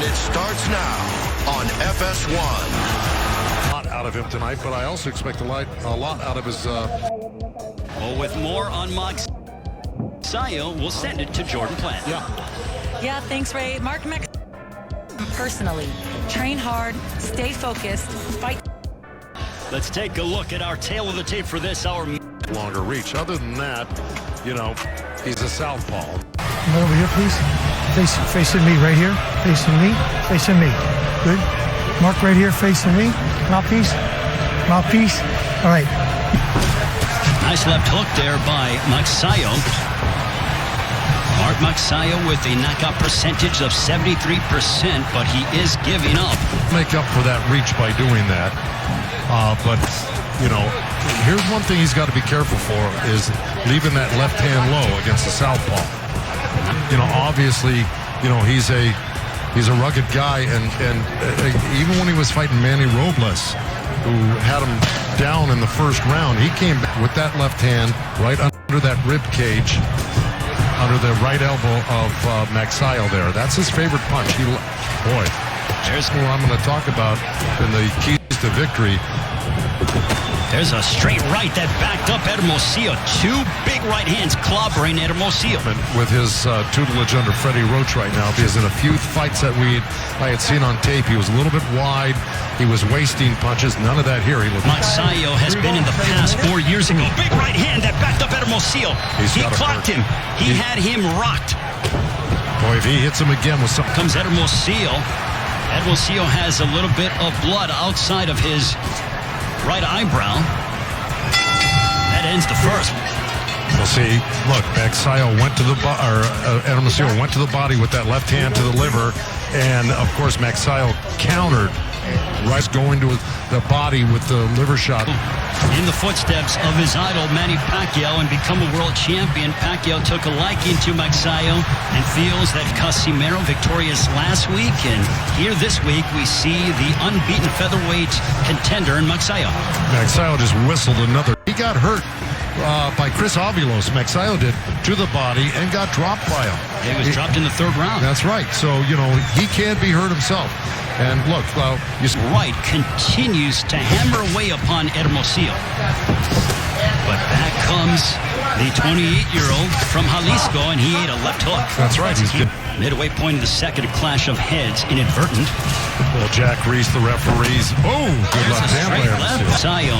And it starts now on FS1. A lot out of him tonight, but I also expect a lot out of his... Well, with more on Magsayo, we'll send it to Jordan Plant. Yeah, thanks, Ray. Mark Max. Personally, train hard, stay focused, fight. Let's take a look at our tail of the tape for this hour. Longer reach. Other than that, you know, he's a southpaw. Come over here, please. Facing me right here. Facing me. Facing me. Good. Mark right here, facing me. Mouthpiece. Mouthpiece. All right. Nice left hook there by Magsayo. Mark Magsayo with a knockout percentage of 73%, but he is giving up. Make up for that reach by doing that. But, you know, here's one thing he's got to be careful for is leaving that left hand low against the southpaw. You know, obviously, you know, he's a rugged guy, and even when he was fighting Manny Robles, who had him down in the first round, he came back with that left hand right under that rib cage, under the right elbow of Magsayo there. That's his favorite punch. Boy, there's what I'm going to talk about in the keys to victory. There's a straight right that backed up Hermosillo. Two big right hands clobbering Hermosillo. With his tutelage under Freddie Roach right now, because in a few fights that I had seen on tape, he was a little bit wide. He was wasting punches. None of that here. Magsayo has been in the past 4 years ago. Big right hand that backed up Hermosillo. He clocked him. He had him rocked. Boy, if he hits him again with something. Comes Hermosillo. Hermosillo has a little bit of blood outside of his right eyebrow. That ends the first. We'll see. Look, Magsayo went to the Hermosillo went to the body with that left hand to the liver, and of course Magsayo countered. Rice going to the body with the liver shot. In the footsteps of his idol Manny Pacquiao and become a world champion, Pacquiao took a liking to Magsayo and feels that Casimero victorious last week, and here this week we see the unbeaten featherweight contender in Magsayo. Magsayo just whistled another. He got hurt by Chris Avilos. Magsayo did to the body and got dropped by him. He was dropped in the third round. That's right. So, you know, he can be hurt himself. And look, right continues to hammer away upon Hermosillo. But back comes the 28-year-old from Jalisco, and he ate a left hook. That's right. He's good. Midway point of the second, a clash of heads, inadvertent. Well, Jack Reese, the referees. Oh, good left hand there. Magsayo.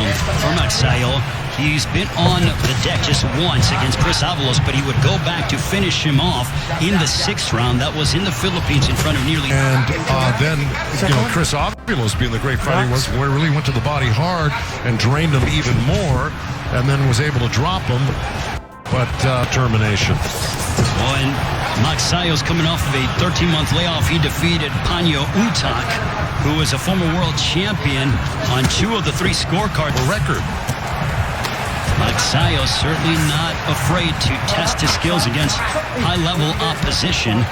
He's been on the deck just once against Chris Avalos, but he would go back to finish him off in the sixth round. That was in the Philippines in front of nearly... And then, you know, Chris Avalos, being the great fighter he was, really went to the body hard and drained him even more, and then was able to drop him, but termination. Well, and Magsayo's coming off of a 13-month layoff. He defeated Panyo Utak, who was a former world champion on 2 of the 3 scorecards. Record. Magsayo certainly not afraid to test his skills against high-level opposition.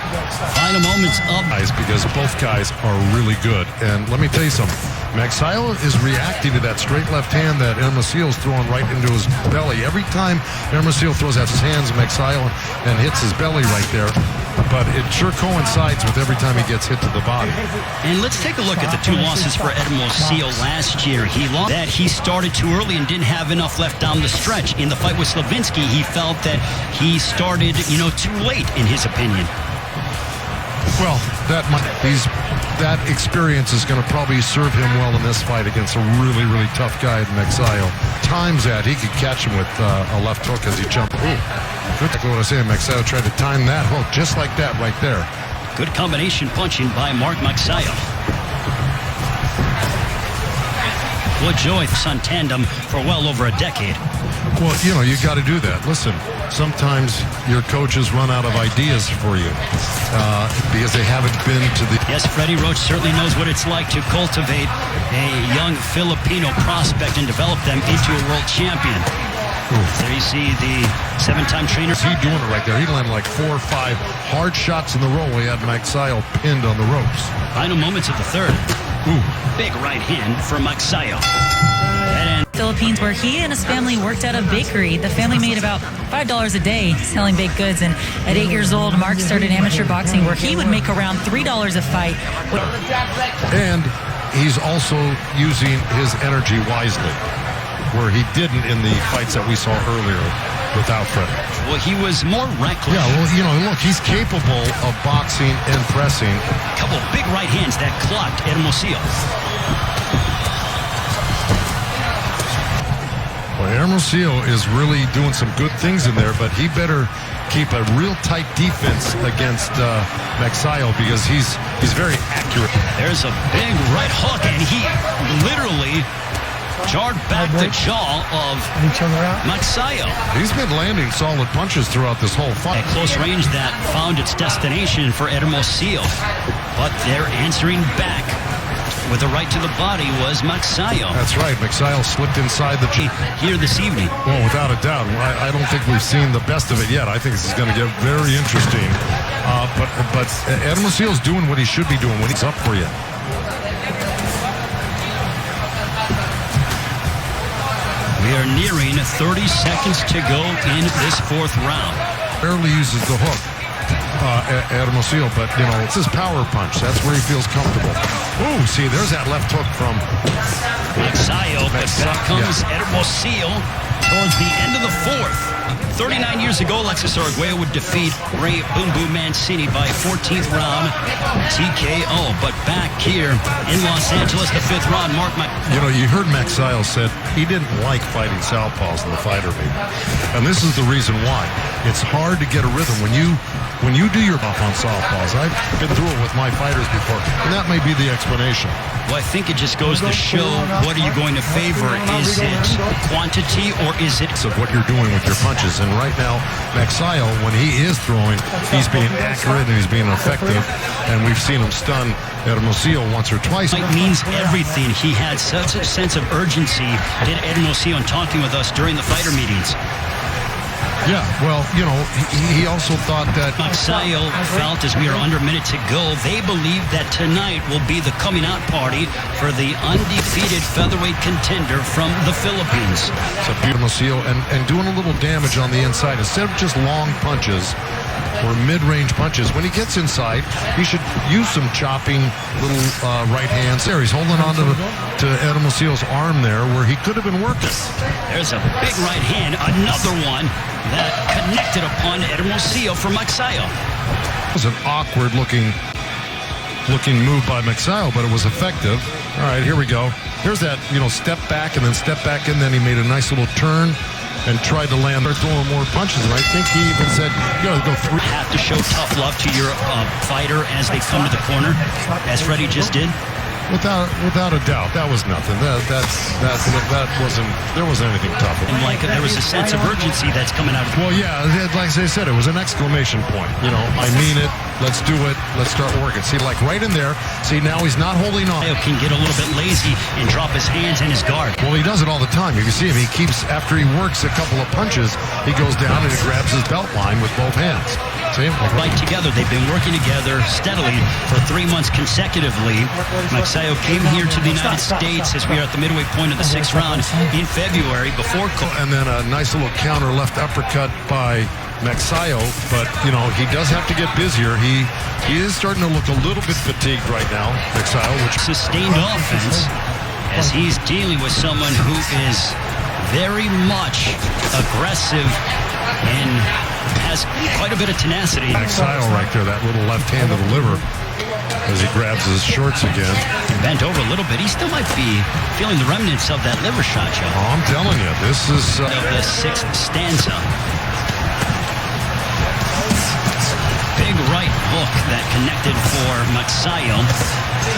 Final moments of... Because both guys are really good. And let me tell you something. Magsayo is reacting to that straight left hand that Hermosillo's throwing right into his belly. Every time Hermosillo throws out his hands, Magsayo and hits his belly right there. But it sure coincides with every time he gets hit to the body. And let's take a look at the 2 losses for Hermosillo last year. He lost that he started too early and didn't have enough left down the stretch. In the fight with Slavinsky, he felt that he started, you know, too late, in his opinion. Well, that experience is going to probably serve him well in this fight against a really, really tough guy in Magsayo. Times that he could catch him with a left hook as he jumped. Good to what I say. Magsayo tried to time that hook just like that right there. Good combination punching by Mark Magsayo. Wood Joy on tandem for well over a decade. Well, you know, you got to do that. Listen, sometimes your coaches run out of ideas for you because they haven't been to the... Yes, Freddie Roach certainly knows what it's like to cultivate a young Filipino prospect and develop them into a world champion. There you see the 7-time trainer. He doing it right there. He landed like 4 or 5 hard shots in the row. He had Magsayo pinned on the ropes. Final moments of the third. Big right hand for Magsayo. And Philippines, where he and his family worked at a bakery. The family made about $5 a day selling baked goods. And at 8 years old, Mark started amateur boxing, where he would make around $3 a fight. And he's also using his energy wisely, where he didn't in the fights that we saw earlier with Alfred. Well, he was more reckless. Yeah, well, you know, look, he's capable of boxing and pressing. A couple big right hands that clocked Hermosillo. Well, Hermosillo is really doing some good things in there, but he better keep a real tight defense against Magsayo, because he's very accurate. There's a big right hook, and he literally jarred back the jaw of Magsayo. He's been landing solid punches throughout this whole fight. At close range that found its destination for Hermosillo. But they're answering back with a right to the body was Magsayo. That's right. Magsayo slipped inside the here this evening. Well, without a doubt. I don't think we've seen the best of it yet. I think this is going to get very interesting. But Hermosillo's doing what he should be doing when he's up for you. We are nearing 30 seconds to go in this fourth round. Barely uses the hook, Hermosillo, but, you know, it's his power punch. That's where he feels comfortable. Ooh, see, there's that left hook from Magsayo. But back comes Hermosillo towards the end of the fourth. 39 years ago, Alexis Arguello would defeat Ray Boom Boom Mancini by 14th round TKO. But back here in Los Angeles, the fifth round, You know, you heard Magsayo said he didn't like fighting southpaws in the fighter meeting. And this is the reason why. It's hard to get a rhythm when you do your buff on southpaws. I've been through it with my fighters before, and that may be the explanation. Well, I think it just goes to show, what are you going to favor? Is it quantity, or is it of what you're doing with your punches? And right now, Magsayo, when he is throwing, he's being accurate and he's being effective. And we've seen him stun Hermosillo once or twice. It means everything. He had such a sense of urgency, did Hermosillo, in talking with us during the fighter meetings. Yeah, well, you know, he also thought that Magsayo felt, as we are under a minute to go, they believe that tonight will be the coming out party for the undefeated featherweight contender from the Philippines. So Hermosillo and doing a little damage on the inside instead of just long punches or mid-range punches. When he gets inside, he should use some chopping little right hands. There, he's holding on to Hermosillo's arm there, where he could have been working. There's a big right hand, another one that connected upon Hermosillo for Magsayo. It was an awkward looking move by Magsayo, but it was effective. All right, here we go. Here's that, you know, step back and then step back, and then he made a nice little turn and tried to land there, throwing more punches. And I think he even said, you know, go through. Have to show tough love to your fighter as they come to the corner, as Freddie just did. Without a doubt, that was nothing. That wasn't. There wasn't anything tough. And like there was a sense of urgency that's coming out of. Well, yeah, like I said, it was an exclamation point. You know, I mean it. Let's do it. Let's start working. See, like right in there. See, now he's not holding on. Can get a little bit lazy and drop his hands in his guard. Well, he does it all the time. You can see him. He keeps, after he works a couple of punches, he goes down and he grabs his belt line with both hands. See him? Right together. They've been working together steadily for 3 months consecutively. Magsayo came here to the United States as we are at the midway point of the sixth round in February before. And then a nice little counter left uppercut by Magsayo, but, you know, he does have to get busier. He is starting to look a little bit fatigued right now, Magsayo. Sustained offense as he's dealing with someone who is very much aggressive and has quite a bit of tenacity. Magsayo right there, that little left hand to the liver as he grabs his shorts again. Bent over a little bit. He still might be feeling the remnants of that liver shot, Joe. Oh, I'm telling you, this is... of the sixth stanza. Big right hook that connected for Magsayo.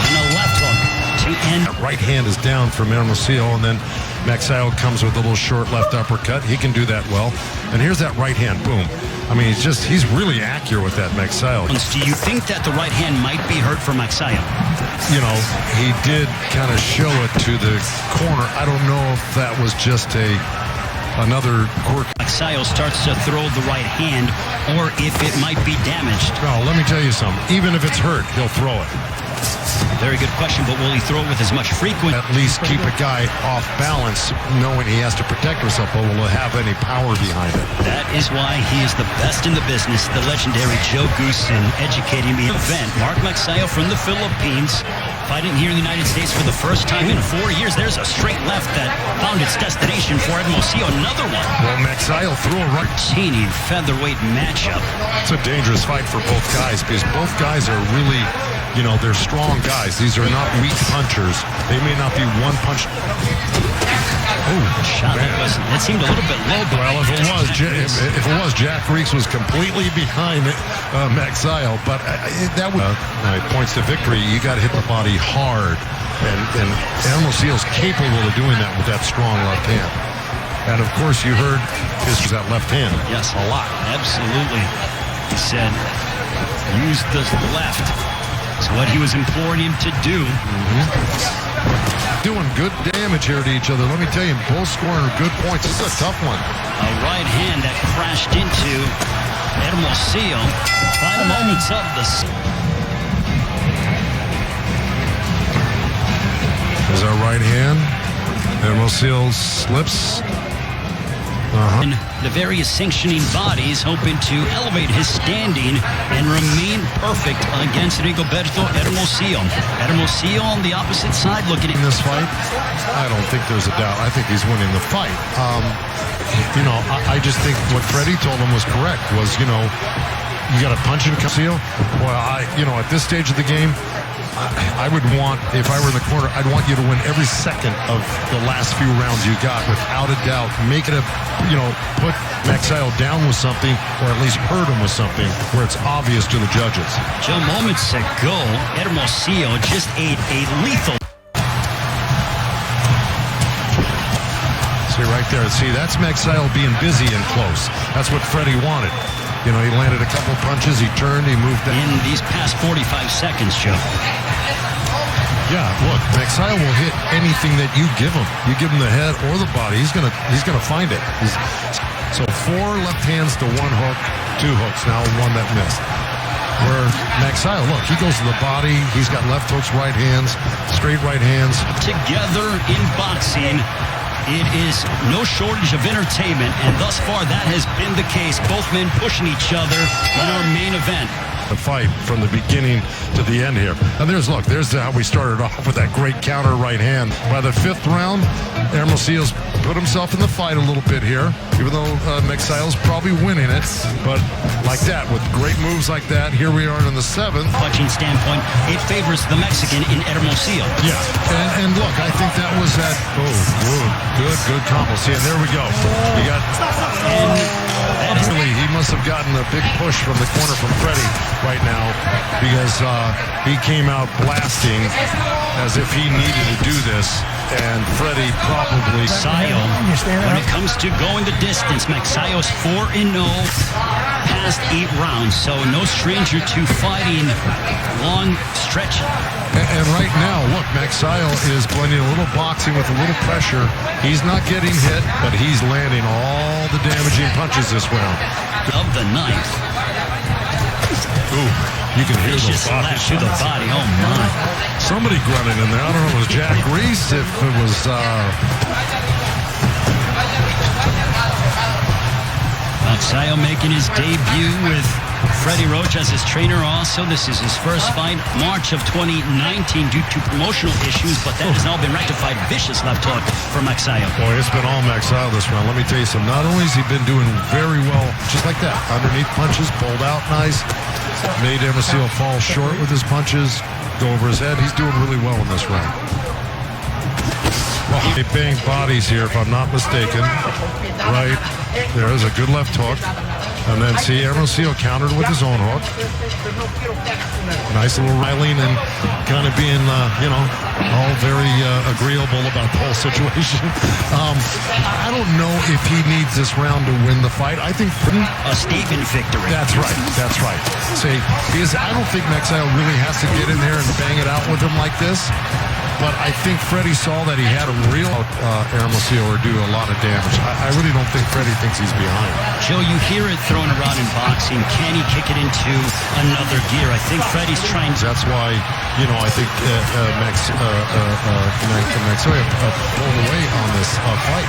And a left hook to end. That right hand is down from Hermosillo, and then Magsayo comes with a little short left uppercut. He can do that well. And here's that right hand. Boom. I mean, he's really accurate with that Magsayo. Do you think that the right hand might be hurt for Magsayo? You know, he did kind of show it to the corner. I don't know if that was just another quirk. Magsayo starts to throw the right hand, or if it might be damaged. No, let me tell you something. Even if it's hurt, he'll throw it. Very good question, but will he throw it with as much frequency? At least keep a guy off balance, knowing he has to protect himself, but will it have any power behind it? That is why he is the best in the business, the legendary Joe Goosen, educating the event. Mark Magsayo from the Philippines, fighting here in the United States for the first time in 4 years. There's a straight left that found its destination for Hermosillo. Another one. Well, Magsayo threw a right. Teeny featherweight matchup. It's a dangerous fight for both guys because both guys are really, they're strong guys. These are not weak punchers. They may not be one punch. Oh, shot that seemed a little bit low. But well, if it was, Jack Reeks was completely behind Magsayo, but that was points to victory. You got to hit the body hard, and Hermosillo's capable of doing that with that strong left hand. And of course, you heard that left hand. Yes, a lot. Absolutely. He said, use the left. It's what he was imploring him to do. Doing good damage here to each other. Let me tell you, both scoring good points. This is a tough one. A right hand that crashed into Hermosillo. Final moments of the... There's our right hand. Hermosillo slips. And the various sanctioning bodies hoping to elevate his standing and remain perfect against Rigoberto Hermosillo. Hermosillo on the opposite side looking at this fight. I don't think there's a doubt. I think he's winning the fight. I just think what Freddie told him was correct. Was you got to punch and Hermosillo. Well, at this stage of the game, I would want, if I were in the corner, I'd want you to win every second of the last few rounds you got, without a doubt. Make it put Magsayo down with something, or at least hurt him with something where it's obvious to the judges. Joe, moments ago, Hermosillo just ate a lethal. See right there. See, that's Magsayo being busy and close. That's what Freddie wanted. He landed a couple punches, he turned, he moved down. In these past 45 seconds, Joe. Yeah, look, Magsayo will hit anything that you give him. You give him the head or the body, he's gonna find it. So 4 left hands to 1 hook, 2 hooks, now 1 that missed. Where Magsayo, look, he goes to the body, he's got left hooks, right hands, straight right hands. Together in boxing, it is no shortage of entertainment, and thus far that has been the case. Both men pushing each other in our main event. The fight from the beginning to the end here. And there's how we started off with that great counter right hand. By the 5th round, Hermosillo's put himself in the fight a little bit here, even though Magsayo's probably winning it. But like that, with great moves like that, here we are in the 7th. Punching standpoint, it favors the Mexican in Hermosillo. Yeah, and look, I think that was that. Good combo. See, and there we go. You got. He must have gotten a big push from the corner from Freddie right now, because he came out blasting as if he needed to do this, and Freddie probably... Magsayo, when it comes to going the distance, Magsayo's 4-0 past 8 rounds, so no stranger to fighting long stretch. And right now, look, Magsayo is blending a little boxing with a little pressure. He's not getting hit, but he's landing all the damaging punches this round. Of the 9th. Ooh, you can hear those bodies to the body. Oh my! Somebody grunted in there. I don't know if it was Jack Reese, if it was. Magsayo making his debut with Freddie Roach as his trainer. Also, this is his first fight, March of 2019, due to promotional issues, but that has now been rectified. Vicious left hook for Magsayo. Boy, it's been all Magsayo this round. Let me tell you something. Not only has he been doing very well, just like that, underneath punches, pulled out nice, made Hermosillo fall short with his punches, go over his head. He's doing really well in this round. Well, they banged bodies here, if I'm not mistaken. Right. There's a good left hook. And then see Hermosillo countered with his own hook. Nice little riling and kind of being, all very agreeable about the whole situation. I don't know if he needs this round to win the fight. I think a statement victory. That's right. That's right. See, because I don't think Magsayo really has to get in there and bang it out with him like this. But I think Freddie saw that he had a real Hermosillo or do a lot of damage. I really don't think Freddie thinks he's behind. Joe, you hear it thrown thrown around in boxing. Can he kick it into another gear? I think Freddie's trying to. That's why, I think Magsayo pulled away on this fight.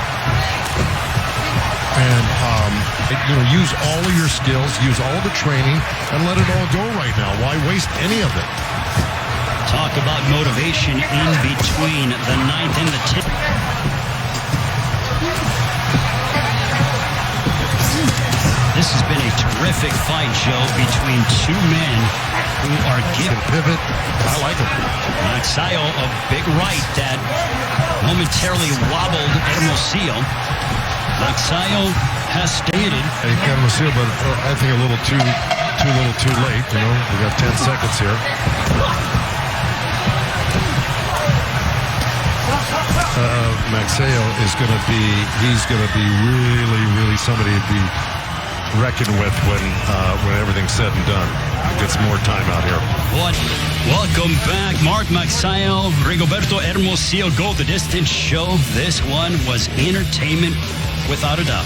And, use all of your skills, use all the training, and let it all go right now. Why waste any of it? Talk about motivation in between the 9th and the 10th. This has been a terrific fight, Joe, between two men who are giving. Pivot. I like him. Magsayo, a big right that momentarily wobbled Hermosillo. Magsayo has stated. Hermosillo, but I think a little too late. We got 10 seconds here. Magsayo is going to be. He's going to be really somebody to be reckoned with when everything's said and done. Gets more time out here. Welcome back, Mark Magsayo, Rigoberto Hermosillo go the distance show. This one was entertainment without a doubt.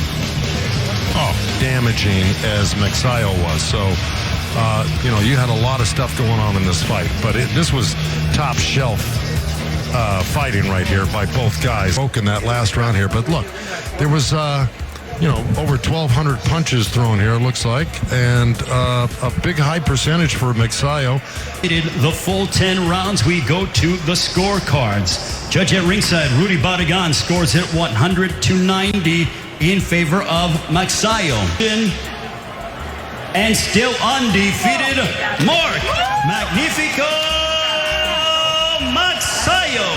Oh, damaging as Magsayo was. So, you had a lot of stuff going on in this fight, but this was top shelf fighting right here by both guys. Broken that last round here, but look, there was over 1,200 punches thrown here, it looks like, and a big high percentage for Magsayo. The full 10 rounds, we go to the scorecards. Judge at ringside, Rudy Barragan, scores it 100-90 in favor of Magsayo. And still undefeated, Mark Magnifico Magsayo.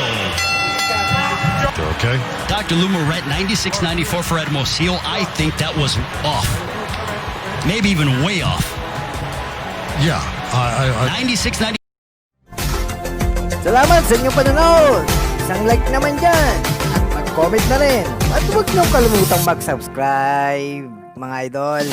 Okay. Dr. Lou Moret, 96-94 for Hermosillo. I think that was off. Maybe even way off. Yeah. 96-94. Salamat sa inyong panonood. Isang like naman dyan. At mag-comment na rin. At huwag niyong kalimutang mag-subscribe, mga idol.